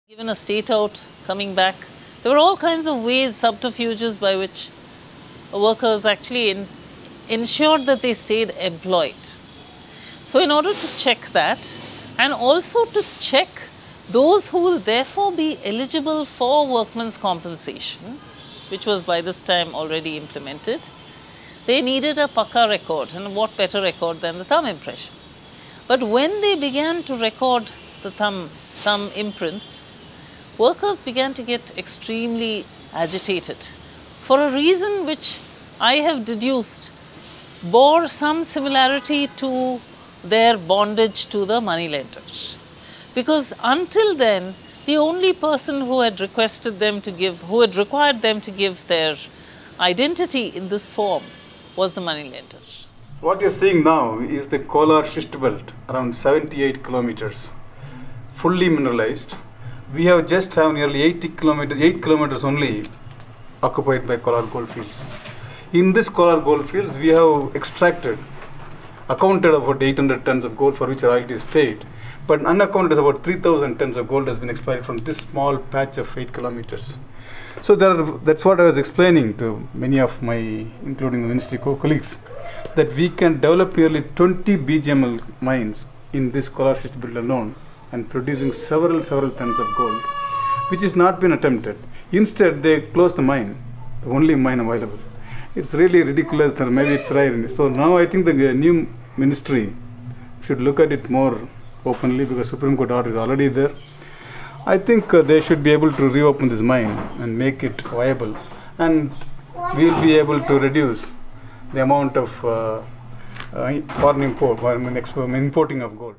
Given a state out, coming back. There were all kinds of ways, subterfuges by which workers actually ensured that they stayed employed. So, in order to check that, and also to check those who will therefore be eligible for workmen's compensation, which was by this time already implemented, they needed a Pakka record, and what better record than the thumb impression. But when they began to record the thumb imprints, workers began to get extremely agitated for a reason which I have deduced bore some similarity to their bondage to the moneylender. Because until then, the only person who had required them to give their identity in this form was the moneylender. So what you're seeing now is the Kolar schist belt, around 78 kilometers, fully mineralized. We have nearly 8 kilometers only occupied by Kolar goldfields. In this Kolar goldfields, we have accounted about 800 tons of gold for which royalty is paid, but unaccounted is about 3,000 tons of gold has been extracted from this small patch of 8 kilometers. So that's what I was explaining to many of my, including the ministry colleagues, that we can develop nearly 20 BGML mines in this Kolar schist belt alone and producing several tons of gold, which has not been attempted. Instead, they closed the mine, the only mine available. It's really ridiculous, that maybe it's right. So now I think the new ministry should look at it more openly, because Supreme Court order is already there. I think they should be able to reopen this mine and make it viable, and we'll be able to reduce the amount of foreign importing of gold.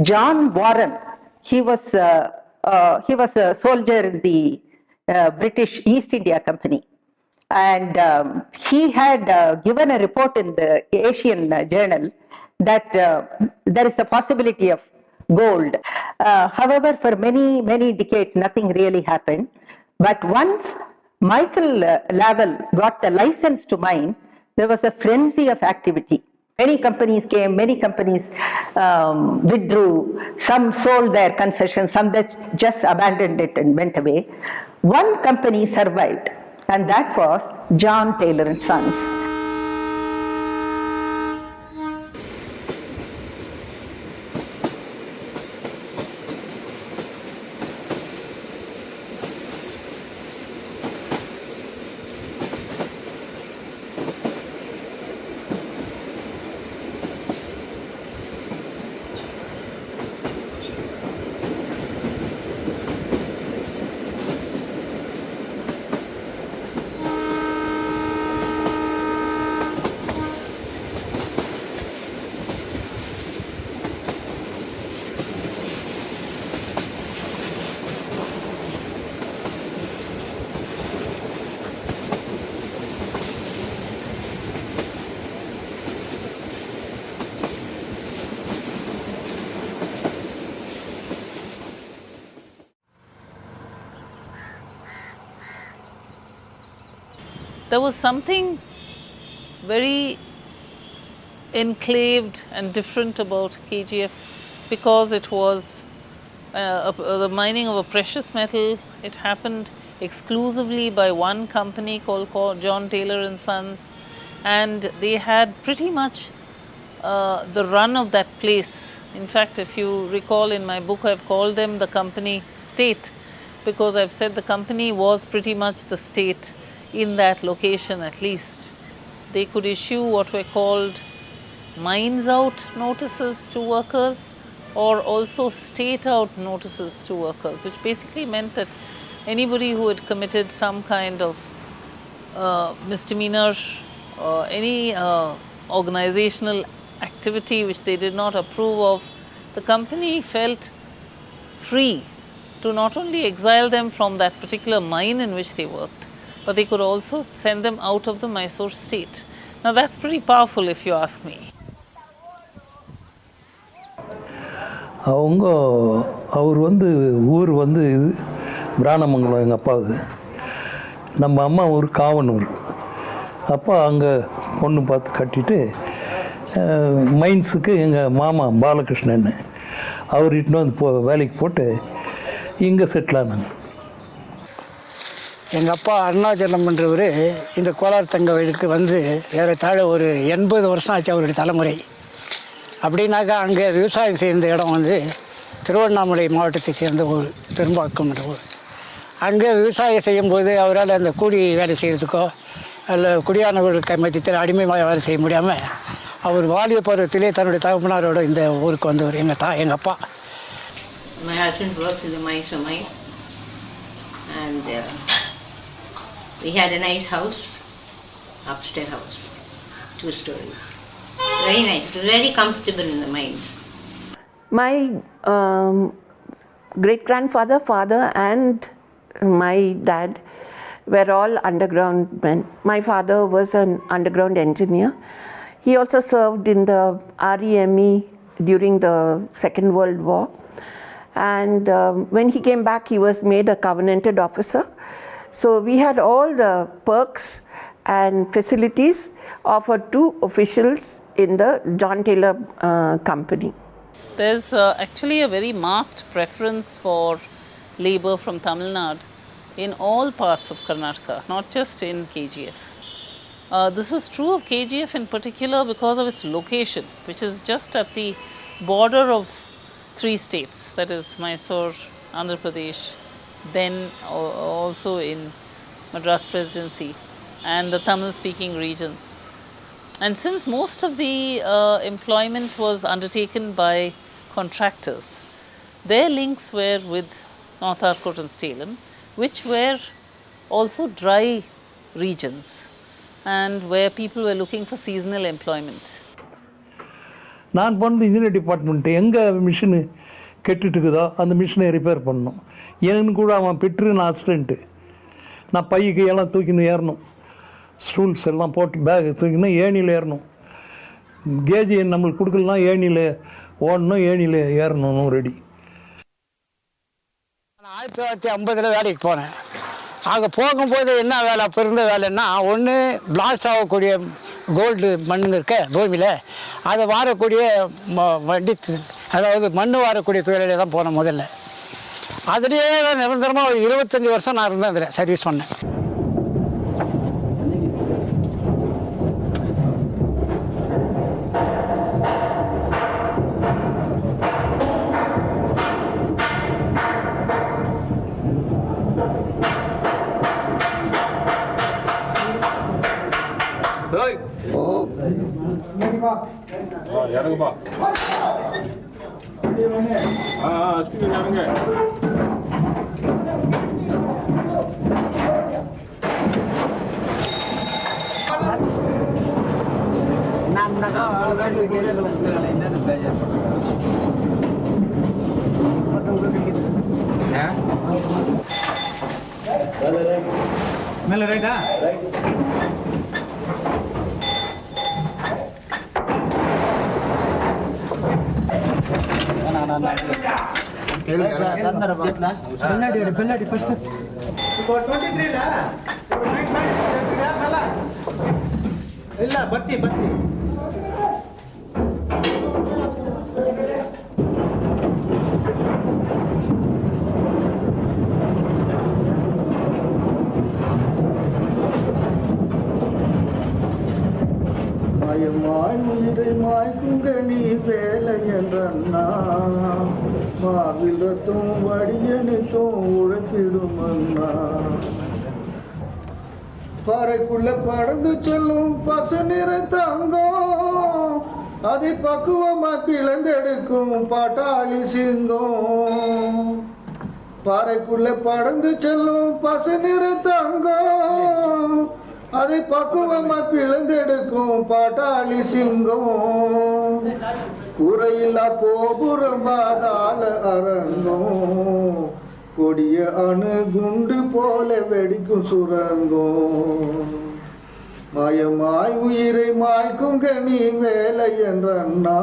John Warren, he was a soldier in the British East India Company, and he had given a report in the Asian Journal that there is a possibility of gold. However, for many decades, nothing really happened. But once Michael Lavel got the license to mine, there was a frenzy of activity. Many companies came, many companies withdrew, some sold their concessions, some just abandoned it and went away. One company survived, and that was John Taylor and Sons. there was something very enclaved and different about KGF because it was the mining of a precious metal. It happened exclusively by one company called John Taylor and Sons, and they had pretty much the run of that place. In fact, if you recall, in my book I've called them the company state, because I've said the company was pretty much the state in that location. At least they could issue what were called mines out notices to workers, or also state out notices to workers, which basically meant that anybody who had committed some kind of misdemeanor or any organizational activity which they did not approve of, the company felt free to not only exile them from that particular mine in which they worked, but they could also send them out of the Mysore state. Now that's pretty powerful if you ask me. அவர் ஊர் இது பிராணமங்கலம் எங்கள் அப்பாவுக்கு. நம்ம அம்மா ஊர் காவனூர். அப்பா அங்கே பொண்ணு பார்த்து கட்டிட்டு மைன்ஸுக்கு எங்கள் மாமா பாலகிருஷ்ணன் அவர் இட்டுன்னு வந்து வேலைக்கு போட்டு இங்கே செட்டில் ஆனாங்க. எங்கள் அப்பா அருணாச்சலம் என்றவர் இந்த கோலார் தங்க வயலுக்கு ஏறத்தாழ ஒரு 80 வருஷம் ஆச்சு அவருடைய தலைமுறை. அப்படின்னாக்கா அங்கே விவசாயம் செய்த இடம் திருவண்ணாமலை மாவட்டத்தை சேர்ந்த ஊர், பெரும்பாக்கம் என்ற ஊர். அங்கே விவசாயம் செய்யும்போது அவரால் அந்த கூலி வேலை செய்கிறதுக்கோ அல்ல குடியானவர்களுக்கு மத்தியத்தில் அடிமையாக வேலை செய்ய முடியாமல் அவர் வாலிப பருவத்திலே தன்னுடைய தகப்பனாரோட இந்த ஊருக்கு வந்தவர் எங்கள் அப்பா. My husband worked in the Mysore mine, and we had a nice house, upstairs house, 2 stories. Very nice, very comfortable in the mines. My great-grandfather, father and my dad were all underground men. My father was an underground engineer. He also served in the REME during the Second World War. And when he came back, he was made a covenanted officer. So we had all the perks and facilities offered to officials in the John Taylor company. There's actually a very marked preference for labor from Tamil Nadu in all parts of Karnataka, not just in KGF. This was true of KGF in particular because of its location, which is just at the border of 3 states, that is Mysore, Andhra Pradesh, then also in Madras Presidency and the Tamil-speaking regions. And since most of the employment was undertaken by contractors, their links were with North Arcot and Salem, which were also dry regions and where people were looking for seasonal employment. நான் போனது engineer department. எங்கே machine கெட்டுட்டு இருக்குதோ அந்த மிஷினை repair பண்ணணும். எனக்கு கூட அவன் நான் அசிஸ்டண்ட்டு. நான் கையெல்லாம் தூக்கின்னு ஏறணும், ஸ்டூல்ஸ் எல்லாம் போட்டு பேக் தூக்கினா ஏணியில் ஏறணும். கேஜி நம்மளுக்கு கொடுக்கலாம், ஏணியில் ஓடணும், ஏணியில் ஏறணும் ரெடி. நான் 1950 வேலைக்கு போனேன். அங்கே போகும்போது என்ன வேலை, அப்போ இருந்த வேலைன்னா, ஒன்று பிளாஸ்ட் ஆகக்கூடிய கோல்டு மண் இருக்க பூமியில் அதை வாரக்கூடிய வண்டி, அதாவது மண் வாரக்கூடிய தொழிலில் தான் போனேன் முதல்ல. அதுலேயே தான் நிரந்தரமாக ஒரு 25 வருஷம் நான் இருந்தேன், அதில் சர்வீஸ் பண்ணேன். இறங்குப்பா. அஸ்வினி இறங்க. மேல ரைட்டா? பின்னாடி ஃபர்ஸ்ட் 23 ல ಇಲ್ಲ ಬರ್ತಿ ಬರ್ತಿ மாயமாய் உயிரை மாய்க்குங்க நீ வேலை என்றண்ணா மாவில் ரத்தம் வடியனைத்தும் உழைத்திடும் அண்ணா பாறைக்குள்ள படந்து செல்லும் பச நிற தங்கம் அதை பக்குவமா பிளந்தெடுக்கும் பாட்டாளி சிங்கம் பாறைக்குள்ள படந்து செல்லும் பச நிற தங்கம் அதை பக்குவமா பிளந்தெடுக்கும் பாட்டாளி சிங்கம் குறையில்லா கோபுரம் பாதாள அரங்கம் கொடிய அணு குண்டு போல வெடிக்கும் சுரங்கம் மாயமாய் உயிரை மாய்க்குங்க நீ வேலை என்றண்ணா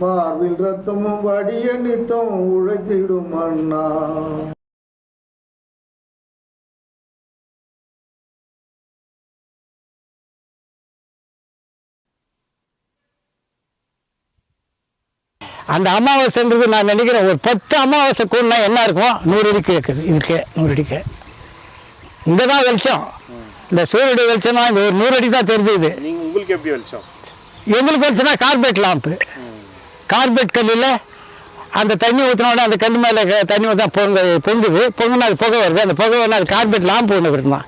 மார்பில் ரத்தமும் வடிய நித்தம் உழைத்திடும் அண்ணா. அந்த அமாவாசைன்றது நான் நினைக்கிறேன் ஒரு 10 அமாவாசை கூடனா என்ன இருக்கும் 100 அடிக்கு இருக்குது. இதுக்கு 100 அடிக்கு இங்கே தான் வெளிச்சம். இந்த சூரியனுடைய வெளிச்சம்னா இந்த ஒரு 100 அடி தான் தெரியுது. இது உங்களுக்கு எப்படி வெளிச்சம்? எங்களுக்கு வெளிச்சம்னா கார்பெட் லாம்பு. கார்பெட் கல்லில் அந்த தண்ணி ஊற்றினோட அந்த கல் மேலே தண்ணி ஊற்றா பொங்குது. பொங்குனா அது புகை வருது. அந்த புகை வந்து அது கார்பெட் லாம்பு ஒன்று கொடுத்துதான்.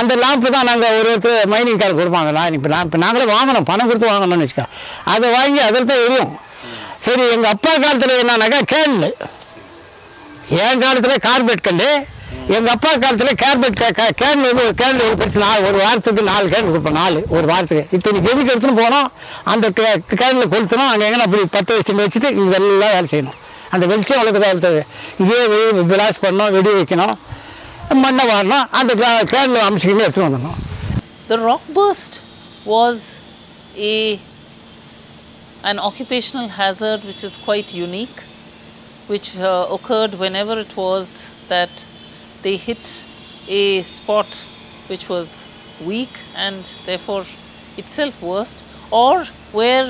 அந்த லாம்பு தான் நாங்கள் ஒருத்தர் மைனிங்காரர் கொடுப்பாங்க. இப்போ நாங்களே வாங்கணும், பணம் கொடுத்து வாங்கணும்னு வச்சுக்கோ. அதை வாங்கி அதில் தான் எரியும். சரி, எங்கள் அப்பா காலத்தில் என்னன்னாக்கா கேன்லு, என் காலத்தில் கார்பெட் கல், எங்கள் அப்பா காலத்தில் கார்பெட் கேன் வந்து ஒரு கேன் பெருசு ஒரு வாரத்துக்கு 4 கேன் கொடுப்போம். 4 ஒரு வாரத்துக்கு. இத்தனை எதுக்கு எடுத்துன்னு போனோம், அந்த கேனில் கொளுத்தணும். அங்கே எங்கே அப்படி 10 வச்சுட்டு இதெல்லாம் வேலை செய்யணும். அந்த வெளிச்சம் அவளுக்கு தான் எடுத்தது. இங்கேயே பிளாஸ் பண்ணணும், வெடி வைக்கணும், மண்ணை வாடணும், அந்த கேனில் அம்சிக்கிட்டு எடுத்துன்னு வந்துடணும். The rock burst was an occupational hazard which is quite unique, which occurred whenever it was that they hit a spot which was weak and therefore itself worst, or where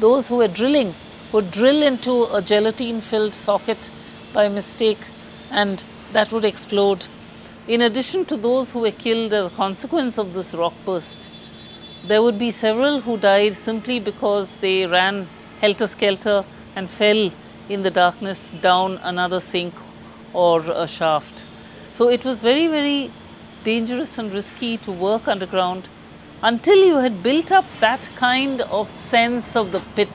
those who were drilling would drill into a gelatine filled socket by mistake and that would explode. In addition to those who were killed as a consequence of this rock burst, there would be several who died simply because they ran helter-skelter and fell in the darkness down another sink or a shaft. So it was very, very dangerous and risky to work underground until you had built up that kind of sense of the pit.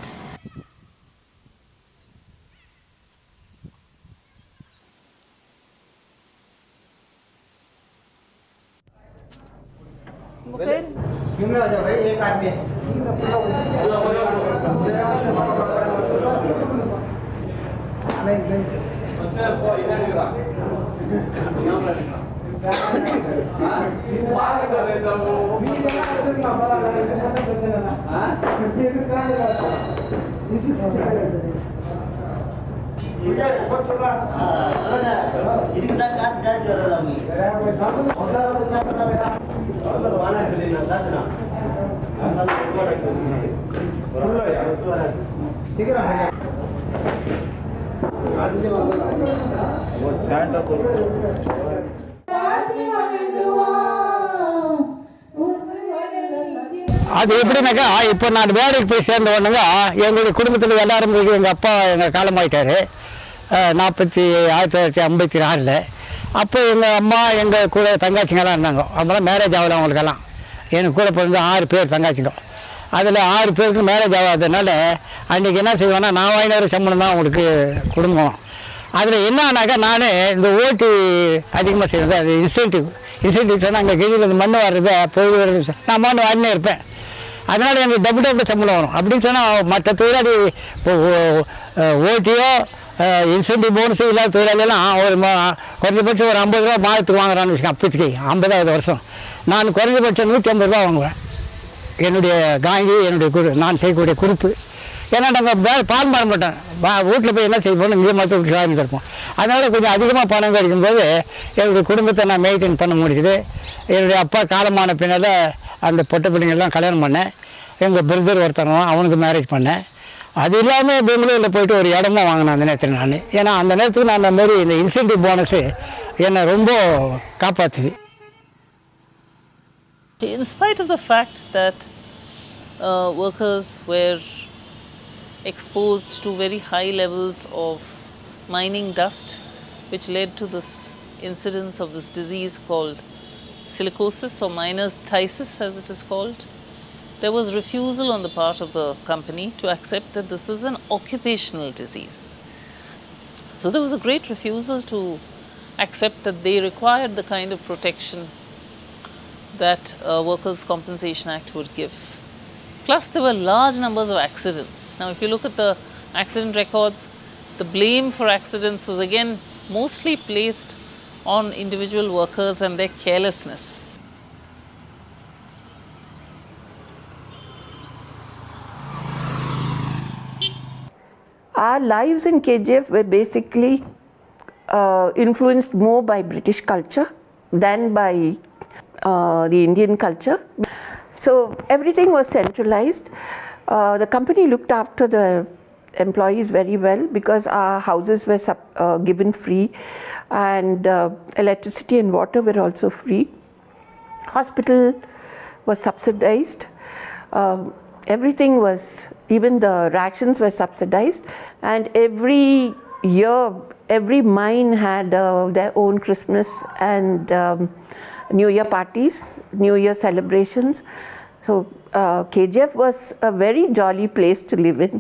Okay. அது எப்படின்னாக்கா, இப்போ நான் வேலைக்கு போய் சேர்ந்த உடனே எங்களுடைய குடும்பத்தில் எல்லாரும் எங்கள் அப்பா காலமாயிட்டாரு 1956. அப்போ எங்கள் அம்மா எங்கள் கூட தங்காச்சிங்கெல்லாம் இருந்தாங்க. அப்போலாம் மேரேஜ் ஆகலை அவங்களுக்கெல்லாம். எனக்கு கூட பிறந்த 6 பேர் தங்காச்சிங்க. அதில் 6 பேருக்கு மேரேஜ் ஆகாததுனால அன்றைக்கி என்ன செய்வேன்னா, நான் வாங்கின சம்பளம் தான் அவங்களுக்கு குடும்பம். அதில் என்னன்னாக்கா, நான் இந்த ஓட்டு அதிகமாக செய்கிறது, அது இன்சென்டிவ் சொன்னால் அங்கே கீழே இந்த மண் வர்றது பொழுது வருது, நான் மண் வாங்கினே இருப்பேன். அதனால் எனக்கு டபுள் சம்பளம் வரும். அப்படின்னு சொன்னால் மற்ற தொழிலாளி ஓட்டியோ இன்சென்டிவ் போனஸ் இல்லாத தொழிலாளியெல்லாம் ஒரு குறைஞ்சபட்சம் ஒரு 50 ரூபா மாதத்துக்கு வாங்குறான்னு வச்சுக்கேன். அப்போதைக்கு 50வது வருஷம் நான் குறைஞ்சபட்சம் 150 ரூபா வாங்குவேன். என்னுடைய காங்கி, என்னுடைய நான் செய்யக்கூடிய குறிப்பு ஏன்னா நாங்கள் பால் மாற மாட்டோம், வீட்டில் போய் என்ன செய்வோம், இங்கே மட்டும் விட்டு கிடப்போம். அதனால் கொஞ்சம் அதிகமாக பணம் கிடைக்கும்போது என்னுடைய குடும்பத்தை நான் மெயின்டைன் பண்ண முடியுது. என்னுடைய அப்பா காலமான பின்னால் அந்த பொட்டை பிள்ளைங்கள்லாம் கல்யாணம் பண்ணேன். எங்கள் பிரதர் ஒருத்தனும் அவனுக்கு மேரேஜ் பண்ணேன். அது இல்லாமல் பெங்களூரில் போயிட்டு ஒரு இடமும் வாங்கினேன் அந்த நேரத்தில் நான். ஏன்னா அந்த நேரத்துக்கு நான் அந்த மாதிரி இந்த இன்சென்டிவ் போனஸு என்னை ரொம்ப காப்பாற்றுச்சு. In spite of the fact that workers were exposed to very high levels of mining dust, which led to this incidence of this disease called silicosis or miner's phthisis as it is called, there was refusal on the part of the company to accept that this is an occupational disease. So there was a great refusal to accept that they required the kind of protection that Workers' Compensation Act would give. Plus there were large numbers of accidents. Now if you look at the accident records, the blame for accidents was again mostly placed on individual workers and their carelessness. Our lives in KGF were basically influenced more by British culture than by the Indian culture. So everything was centralized. The company looked after the employees very well because our houses were given free, and electricity and water were also free. Hospital was subsidized. Everything was, even the rations were subsidized, and every year every mine had their own Christmas and New Year parties, New Year celebrations. So KGF was a very jolly place to live in.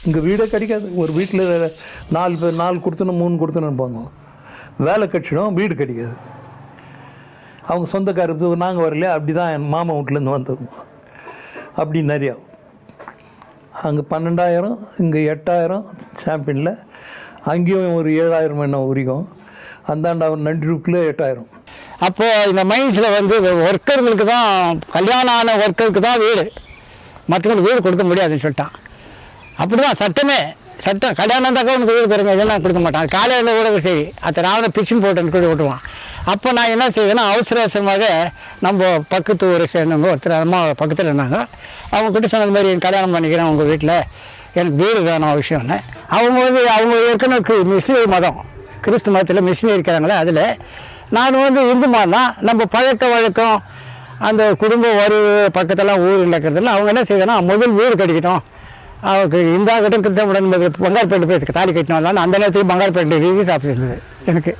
இங்கே வீடே கிடைக்காது. ஒரு வீட்டில் 4 பேர் 4 கொடுத்தனும் 3 கொடுத்தனும் இருப்பாங்க. வேலை கட்சிடும், வீடு கிடைக்காது. அவங்க சொந்தக்காரத்து நாங்கள் வரலையா, அப்படி தான் என் மாமா வீட்டிலேருந்து வந்தோம். அப்படி நிறையா அங்கே 12,000, இங்கே 8,000 சாம்பியனில், அங்கேயும் ஒரு 7,000 என்ன உரிக்கும். அந்தாண்ட நன்றி ரூப்பில் 8,000. அப்போது இந்த மைன்ஸில் வந்து ஒர்க்கர்களுக்கு தான், கல்யாணம் ஆன ஒர்க்கருக்கு தான் வீடு, மற்றவங்களுக்கு வீடு கொடுக்க முடியாதுன்னு சொல்லிட்டான். அப்படி தான் சட்டம் கல்யாணம் இருந்தாக்கா உனக்கு வீடு தருங்க, இதெல்லாம் கொடுக்க மாட்டான். காலையில் கூட சரி அத்தனை ராவண பிச்சின் போட்டு கூட விட்டுருவான். அப்போ நான் என்ன செய்வேன்னா அவசரமாக நம்ம பக்கத்து ஊரை சேர்ந்தவங்க ஒருத்தர் அம்மா பக்கத்தில் இருந்தாங்க, அவங்கக்கிட்ட சொன்ன மாதிரி கல்யாணம் பண்ணிக்கிறேன் உங்கள் வீட்டில், எனக்கு வீடு வேணும் அவசியம்னு. அவங்க வந்து அவங்க ஏற்கனவே மிஷினரி மதம், கிறிஸ்து மதத்தில் மிஷினரி இருக்கிறாங்களே, அதில் நான் வந்து இந்து மதம் தான். நம்ம பழக்க வழக்கம் அந்த குடும்ப உறவு பக்கத்தெல்லாம் ஊர் இருக்கிறதுல அவங்க என்ன செய்யணும், முதல் வீடு கட்டிக்கிட்டோம், அவருக்கு இந்த கட்டம் கிருஷ்ணமுடன் பங்கார்பேட்டை போய் தாலி கட்டினோம்லாம். அந்த நேரத்துக்கு பங்கார்பேட்டை ரிஜிஸ் ஆஃபீஸ் இருந்தது எனக்கு.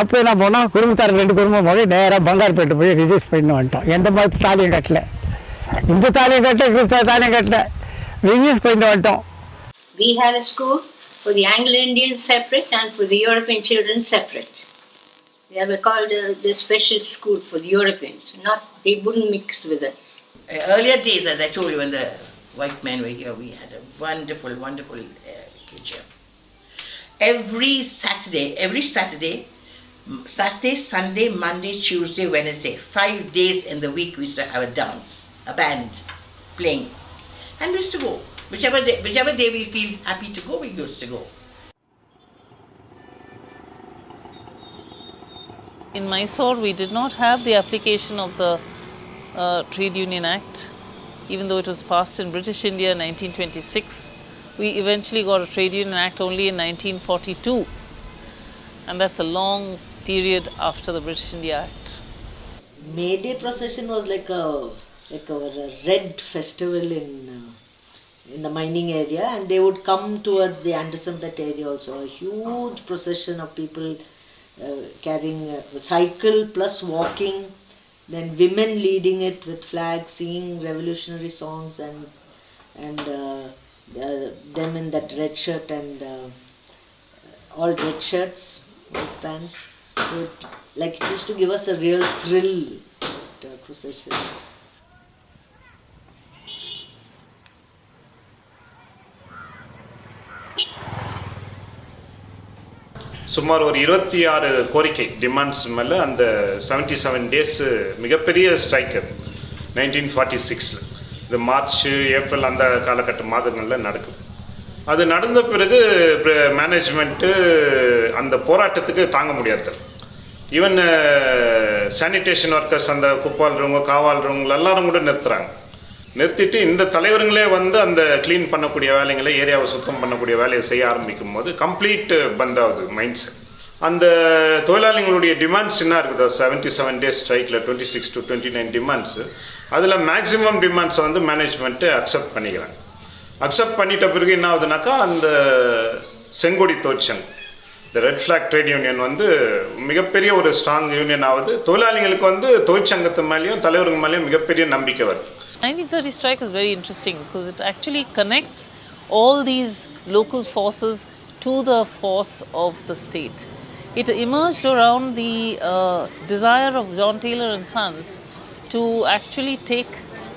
அப்போ என்ன போனோம், குடும்பத்தார் 2 குடும்பம் போய் நேராக பங்கார்பேட்டை போய் ரிஜிஸ்டர் பண்ணி வந்துட்டோம். எந்த மாதிரி தாலியும் கட்டல, இந்த தாலியும் கட்டல, கிறிஸ்தவ தாலியும் கட்டல, ரிஜிஸ்டர் பண்ணிட்டு வந்துட்டோம். We had a school for the Anglo-Indians separate and for the European children separate. They were called the special school for the Europeans. They wouldn't mix with us. Earlier days, as I told you, when the white men were here, we had a wonderful kitchen. Every Saturday, Sunday, Monday, Tuesday, Wednesday, 5 days in the week we used to have a dance, a band playing, and we used to go. Whichever day we feel happy to go, we used to go. In Mysore, we did not have the application of the Trade Union Act. Even though it was passed in British India in 1926, we eventually got a Trade Union Act only in 1942, and that's a long period after the British India Act. May Day procession was like a red festival in the mining area, and they would come towards the Andersonpet area also. A huge procession of people carrying a cycle plus walking. Then women leading it with flags, singing revolutionary songs, and them in that red shirt and all red shirts, white pants. So it used to give us a real thrill, that procession. சுமார் ஒரு 26 கோரிக்கை demands மேலே அந்த 77 days மிகப்பெரிய strike அது 1946. இது March April அந்த காலகட்ட மாதங்களில் நடக்குது. அது நடந்த பிறகு மேனேஜ்மெண்ட்டு அந்த போராட்டத்துக்கு தாங்க முடியாது. ஈவன் சானிடேஷன் ஒர்க்கர்ஸ், அந்த குப்பாள்றவங்க காவாள்றவங்க எல்லாரும் கூட நிறுத்துறாங்க. நிறுத்திட்டு இந்த தலைவருங்களே வந்து அந்த க்ளீன் பண்ணக்கூடிய வேலைங்களை, ஏரியாவை சுத்தம் பண்ணக்கூடிய வேலையை செய்ய ஆரம்பிக்கும் போது கம்ப்ளீட் பந்த் ஆகுது மைண்ட் செட். அந்த தொழிலாளிகளுடைய டிமாண்ட்ஸ் என்ன இருக்குதோ 77 டேஸ் ஸ்ட்ரைக்கில் 26 to 29 டிமாண்ட்ஸு, அதில் மேக்ஸிமம் டிமாண்ட்ஸை வந்து மேனேஜ்மெண்ட்டு அக்செப்ட் பண்ணிக்கிறாங்க. அக்செப்ட் பண்ணிட்ட பிறகு என்ன ஆகுதுனாக்கா, அந்த செங்கொடி தொழிற்சங்கம், இந்த ரெட் ஃபிளாக் ட்ரேட் யூனியன் வந்து மிகப்பெரிய ஒரு ஸ்ட்ராங் யூனியன் ஆகுது. தொழிலாளிகளுக்கு வந்து தொழிற்சங்கத்து மேலேயும் தலைவர்கள் மேலேயும் மிகப்பெரிய நம்பிக்கை வருது. 1930 strike is very interesting because it actually connects all these local forces to the force of the state. It emerged around the desire of John Taylor and Sons to actually take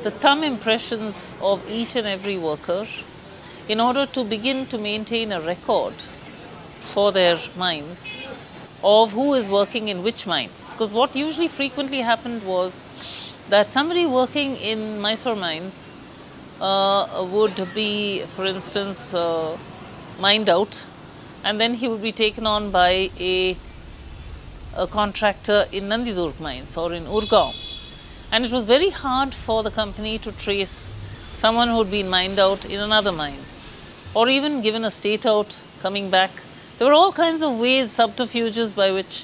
the thumb impressions of each and every worker in order to begin to maintain a record for their mines of who is working in which mine. Because what usually frequently happened was that somebody working in Mysore mines would be, for instance, mined out, and then he would be taken on by a contractor in Nandidurg mines or in Urgaon. And it was very hard for the company to trace someone who had been mined out in another mine, or even given a state out coming back. There were all kinds of ways, subterfuges by which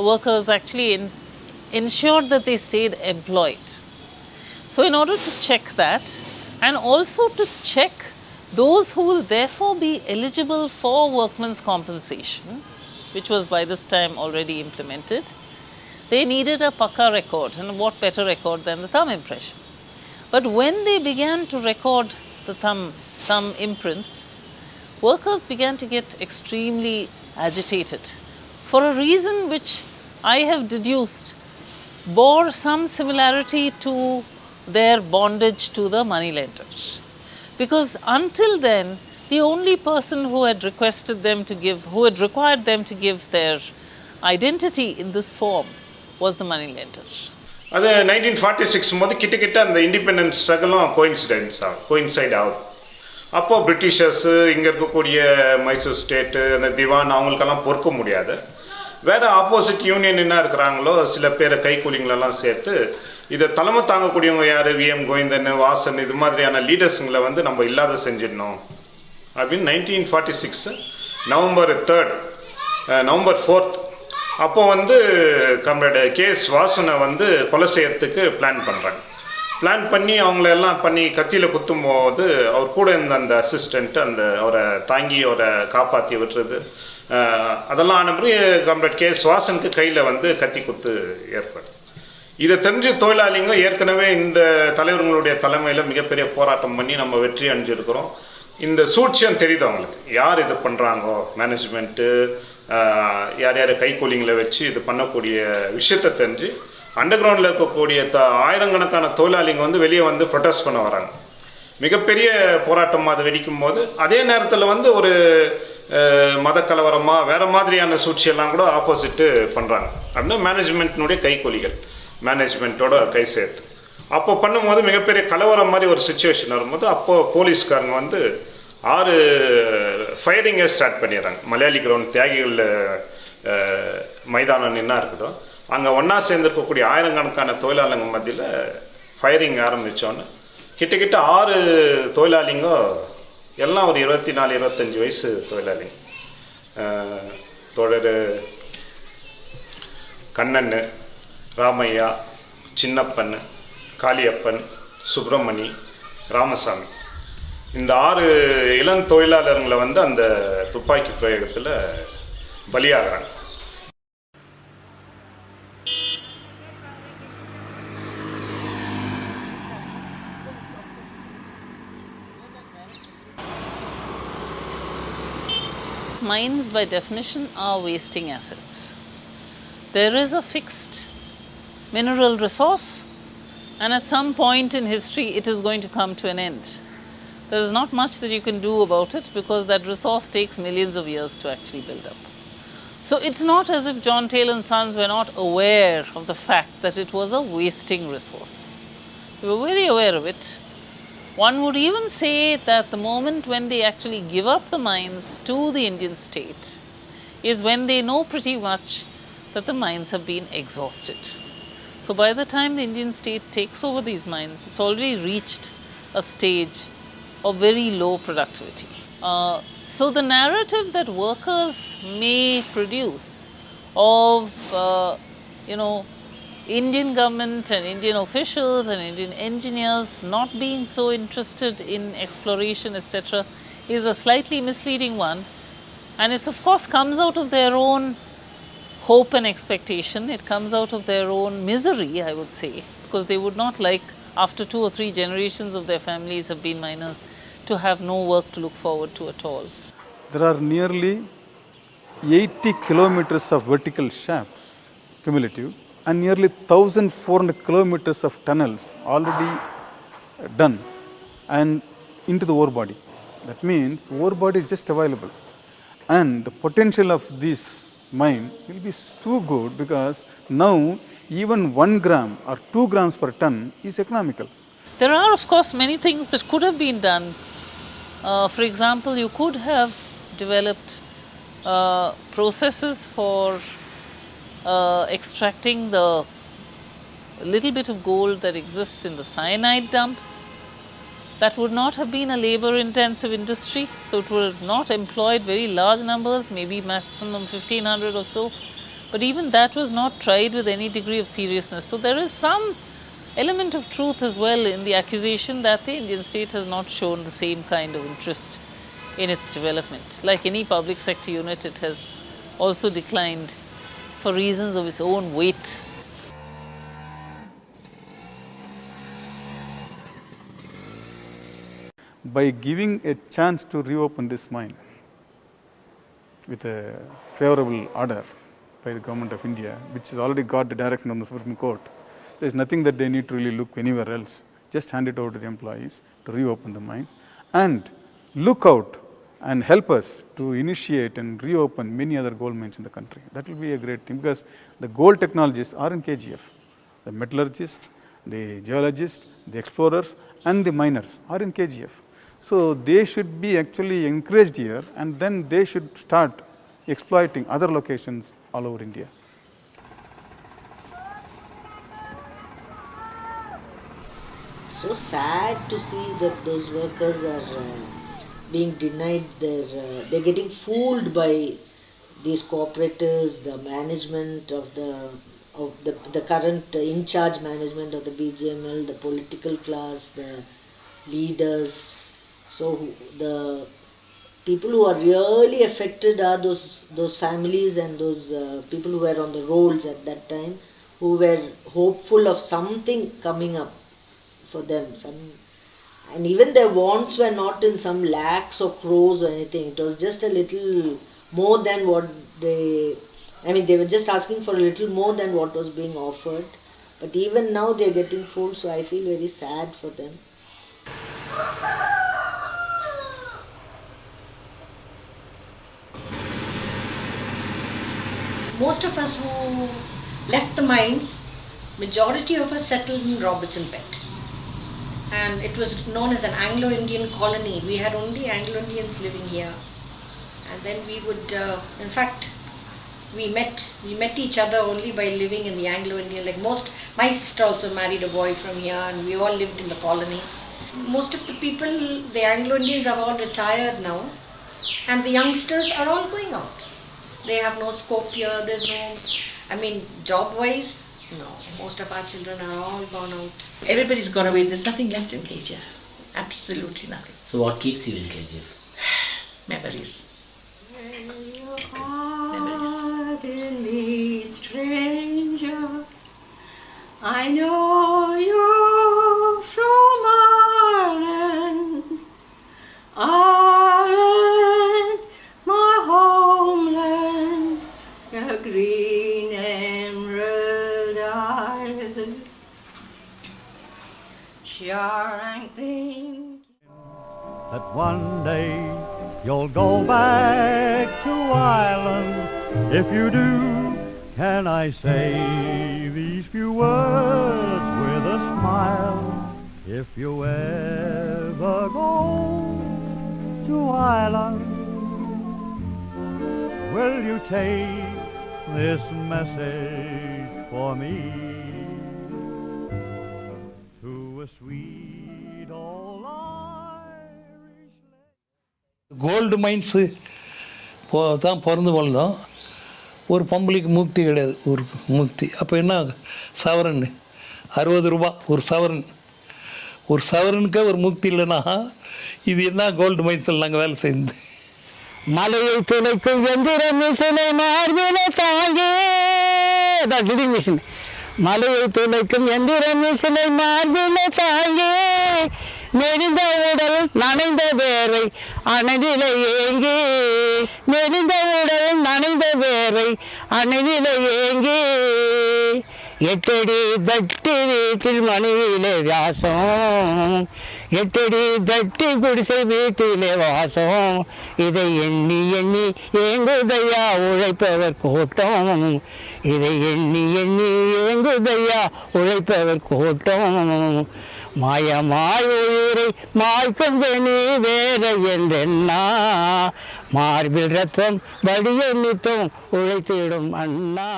workers actually ensured that they stayed employed. So in order to check that, and also to check those who will therefore be eligible for workmen's compensation, which was by this time already implemented, they needed a Pakka record, and what better record than the thumb impression. But when they began to record the thumb imprints, workers began to get extremely agitated for a reason which I have deduced bore some similarity to their bondage to the moneylenders. Because until then, the only person who had required them to give their identity in this form was the moneylender. அது 1946 போது கிட்டக்கிட்ட அந்த independence ஸ்ட்ரகிளும் coincide ஆகுது. அப்போது பிரிட்டிஷர்ஸு, இங்கே இருக்கக்கூடிய Mysore state, அந்த திவான், அவங்களுக்கெல்லாம் பொறுக்க முடியாது. வேறு ஆப்போசிட் யூனியன் என்ன இருக்கிறாங்களோ சில பேரை கைக்கூலிங்களெல்லாம் சேர்த்து இதை தலைமை தாங்கக்கூடியவங்க யார், விஎம் கோவிந்தன், வாசன், இது மாதிரியான லீடர்ஸுங்களை வந்து நம்ம இல்லாத செஞ்சிடணும் அப்படின்னு 1946 நவம்பர் 4 அப்போ வந்து கம்ரேட் கேஎஸ் வாசனை வந்து கொலை செய்யறதுக்கு பிளான் பண்ணுறாங்க. பிளான் பண்ணி அவங்களெல்லாம் பண்ணி கத்தியில் குத்தும் போது அவர் கூட இருந்த அந்த அசிஸ்டண்ட்டு அவரை தாங்கி அவரை காப்பாற்றி விட்டுறது, அதெல்லாம் ஆனபடி கம்ரேட் கேஎஸ் வாசனுக்கு கையில் வந்து கத்தி குத்து ஏற்படும். இதை தெரிஞ்சு தொழிலாளிங்க ஏற்கனவே இந்த தலைவர்களுடைய தலைமையில் மிகப்பெரிய போராட்டம் பண்ணி நம்ம வெற்றி அடைஞ்சிருக்கிறோம். இந்த சூழ்ச்சியம் தெரியுது அவங்களுக்கு, யார் இது பண்ணுறாங்கோ, மேனேஜ்மெண்ட்டு யார் யார் கைக்கூலிங்களை வச்சு இது பண்ணக்கூடிய விஷயத்தை தெரிஞ்சு அண்டர் கிரவுண்டில் இருக்கக்கூடிய ஆயிரக்கணக்கான தொழிலாளிங்க வந்து வெளியே வந்து ப்ரொட்டஸ்ட் பண்ண வராங்க. மிகப்பெரிய போராட்டம் அது வெடிக்கும் போது அதே நேரத்தில் வந்து ஒரு மத கலவரமாக வேறு மாதிரியான சூழ்ச்சியெல்லாம் கூட ஆப்போசிட்டு பண்ணுறாங்க. அப்படின்னா மேனேஜ்மெண்ட்டினுடைய கைக்கூலிகள் மேனேஜ்மெண்ட்டோட கை சேர்த்து அப்போ பண்ணும்போது மிகப்பெரிய கலவரம் மாதிரி ஒரு சுச்சுவேஷன் வரும்போது அப்போது போலீஸ்காரங்க வந்து 6 ஃபயரிங்கை ஸ்டார்ட் பண்ணிடுறாங்க. மலையாளி கிரவுண்ட் தியாகிகள் மைதானம் என்ன இருக்குதோ அங்கே ஒன்றா சேர்ந்துருக்கக்கூடிய ஆயிரக்கணக்கான தொழிலாளிங்க மத்தியில் ஃபயரிங் ஆரம்பித்தோன்னு கிட்டக்கிட்ட 6 தொழிலாளிங்க எல்லாம் ஒரு 24-25 வயசு தொழிலாளிங்க. தோழர் கண்ணன், ராமையா, சின்னப்பன், காளியப்பன், சுப்பிரமணி, ராமசாமி, இந்த 6 இளம் தொழிலாளர்களை வந்து அந்த துப்பாக்கி பிரயோகத்தில் பலியாகிறாங்க. Mines by definition are wasting assets. There is a fixed mineral resource, and at some point in history it is going to come to an end. There is not much that you can do about it because that resource takes millions of years to actually build up. So it's not as if John Taylor and Sons were not aware of the fact that it was a wasting resource. They were very aware of it. One would even say that the moment when they actually give up the mines to the Indian state is when they know pretty much that the mines have been exhausted. So by the time the Indian state takes over these mines, it's already reached a stage of very low productivity. So the narrative that workers may produce of, Indian government and Indian officials and Indian engineers not being so interested in exploration, etc., is a slightly misleading one. And it of course comes out of their own hope and expectation. It comes out of their own misery, I would say, because they would not like, after 2 or 3 generations of their families have been miners, to have no work to look forward to at all. There are nearly 80 kilometers of vertical shafts cumulative and nearly 1,400 kilometers of tunnels already done and into the ore body. That means ore body is just available, and the potential of this mine will be too good, because now even 1 gram or 2 grams per ton is economical. There are of course many things that could have been done. For example, you could have developed processes for extracting the little bit of gold that exists in the cyanide dumps. That would not have been a labor-intensive industry, so it would have not employed very large numbers, maybe maximum 1,500 or so. But even that was not tried with any degree of seriousness. So there is some element of truth as well in the accusation that the Indian state has not shown the same kind of interest in its development. Like any public sector unit, it has also declined for reasons of its own weight. By giving a chance to reopen this mine with a favorable order by the government of India, which has already got the direction from the Supreme Court, there is nothing that they need to really look anywhere else. Just hand it over to the employees to reopen the mines and look out and help us to initiate and reopen many other gold mines in the country. That will be a great thing, because the gold technologists are in KGF. The metallurgists, the geologists, the explorers and the miners are in KGF. So they should be actually encouraged here, and then they should start exploiting other locations all over India. So sad to see that those workers are being denied they're getting fooled by these cooperators, the management of the current in-charge management of the BGML, the political class, the leaders. So the people who are really affected are those families and those people who were on the rolls at that time, who were hopeful of something coming up for them. And even their wants were not in some lakhs or crores or anything. It was just a little more than what they were just asking for a little more than what was being offered. But even now they are getting fooled, so I feel very sad for them. Most of us who left the mines, majority of us settled in Robertson Pet. And it was known as an Anglo-Indian colony. We had only Anglo-Indians living here. And then we would, in fact, we met each other only by living in the Anglo-Indian, my sister also married a boy from here, and we all lived in the colony. Most of the people, the Anglo-Indians, are all retired now, and the youngsters are all going out. They have no scope here, there's no, job-wise, no. Most of our children are all gone out. Everybody's gone away, there's nothing left in KGF. Absolutely nothing. So what keeps you in KGF? Memories. Memories. Stranger, I know you from Ireland, Ireland, my homeland, a green emerald island. Sure, I think that one day you'll go back to Ireland. If you do, can I say these few words with a smile? If you ever go to Ireland, will you take this message for me to a sweet old Irish lady? Gold mines தான் பிறந்து வளர்ந்தோம். ஒரு பொம்பளைக்கு முக்தி கிடையாது, ஒரு முக்தி. அப்போ என்ன சவரன் 60 ரூபா ஒரு சவரன். ஒரு சவரனுக்கே ஒரு முக்தி இல்லைன்னா இது என்ன கோல்டு மைன்ஸில் நாங்கள் வேலை செய்யுது. மலையை துளைக்கும் எந்திர மிஷினை மார்பில தாங்கே, ட்ரில்லிங் மிஷின். மலையை துளைக்கும் எந்திர மிஷினை மார்பில தாங்கே, நெறிந்த உடல் நனைந்த வேரை அணைதிலை ஏங்கி, நெறிந்த உடல் நனைந்த வேரை அணைதிலை ஏங்கி, 8 அடி தட்டி வீட்டில் மணியிலே வியாசம், 8 அடி தட்டி குடிசை வீட்டிலே வாசம். இதை எண்ணி எண்ணி ஏங்குதையா உழைப்பவர் கூட்டம், இதை எண்ணி எண்ணி ஏங்குதையா உழைப்பவர் கூட்டம். மாயமாய் உயிரை மாய்க்கும் நீ வேற என்றென்னா, மார்பில் ரத்தம் வடிய நித்தம் உழைத்திடும் அண்ணா.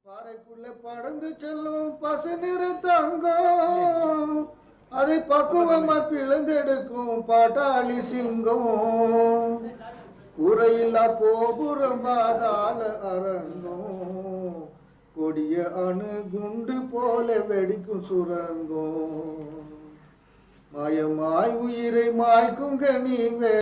பாறைக்குள்ள படந்து செல்லும் பசுநிற தங்கம், அதை பக்குவமா பிளந்தெடுக்கும் பாட்டாளி சிங்கம். குறையில்லா கோபுரம் பாதாள அரங்கம், கொடிய அணு குண்டு போல வெடிக்கும் சுரங்கம். மாயமாய் உயிரை மாய்க்கும் கனி